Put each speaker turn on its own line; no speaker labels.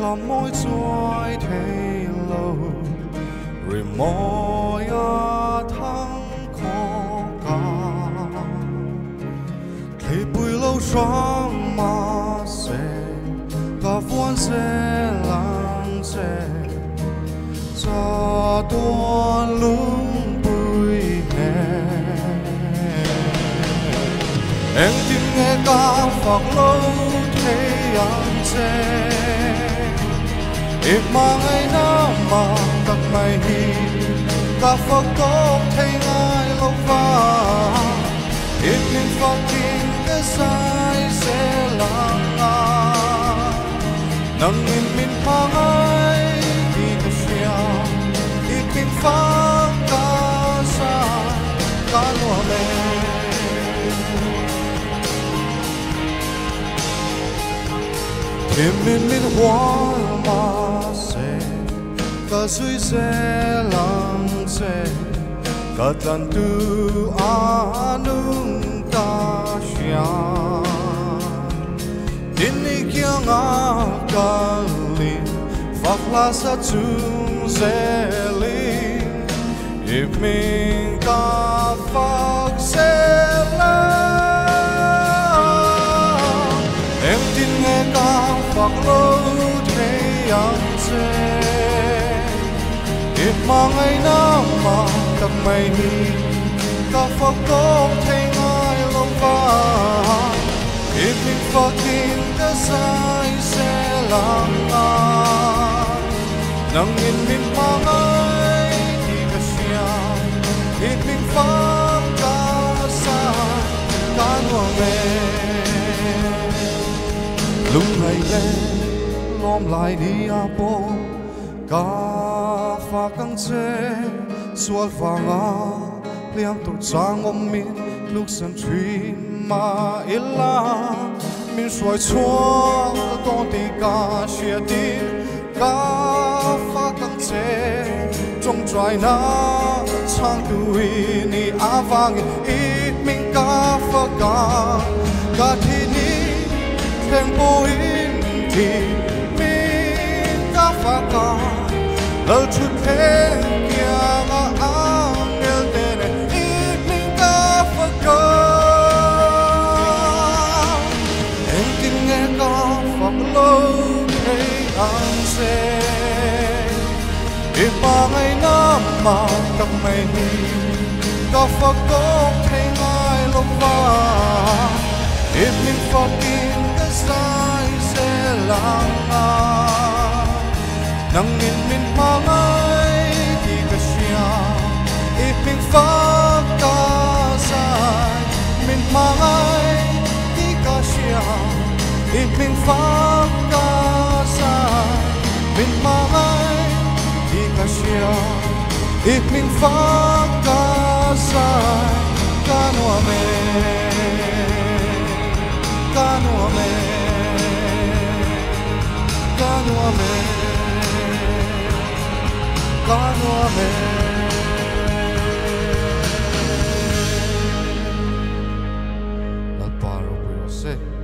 có mỗi chuối thế lâu rồi mỗi tháng khó cả thì bùi lâu sáng mà sẽ cả vuông sẽ lắng sẽ cho tuôn lung bùi hè em tìm nghe ca phật lâu thế anh sẽ ít mà ngày nào mà gặp mày hi ca phật tốt thấy ai lâu và ít mình phật kinh cái sai sẽ lắng nâng nhìn mình mang ai đi cái xia ít mình phật ca sai ca lúa mẹ thêm mình hoa mà sẽ cả suy sẽ lắng sẽ cả tan tu anung ta xia tin đi kia ngã cả liền phật la sa chung sẽ liền if mình cả phật sẽ em tin nghe ca phật lâu thế anh sẽ ít mà ngày nào mà gặp mày hi ca phật tốt thấy ai lâu và ít mình phật tin cái sai sẽ làm nâng nhìn mình mang ai thì cái xia ít mình phật ca sai ca ngua mẹ lúc này lên lom lại đi à bố ca pha căng chế suốt vàng à liang tụt sang ôm mình lúc sân truy mà illa mình xoay xua tôn tì ca xia tì ca pha căng chế trong trái na sang tuổi ni à vàng ít mình ca pha ca thì ni thêm bôi thì mình ca pha ca lỡ chút thế kia ngã ang el tên ít mình ca pha ca em tin nghe ca pha lâu thấy anh sẽ ít mà ngày năm mà gặp mày hi ca pha có thấy ai lúc và ít mình pha tin cái sai sẽ lắng nâng nhìn mình mang ai thì cái xia ít mình phá ca sai mình mang ai thì cái xia ít mình phá ca sai mình mang ai thì cái xia ít mình phá ca sai ca noa mẹ ca noa mẹ ca noa mẹ Canua me Al paro puyo se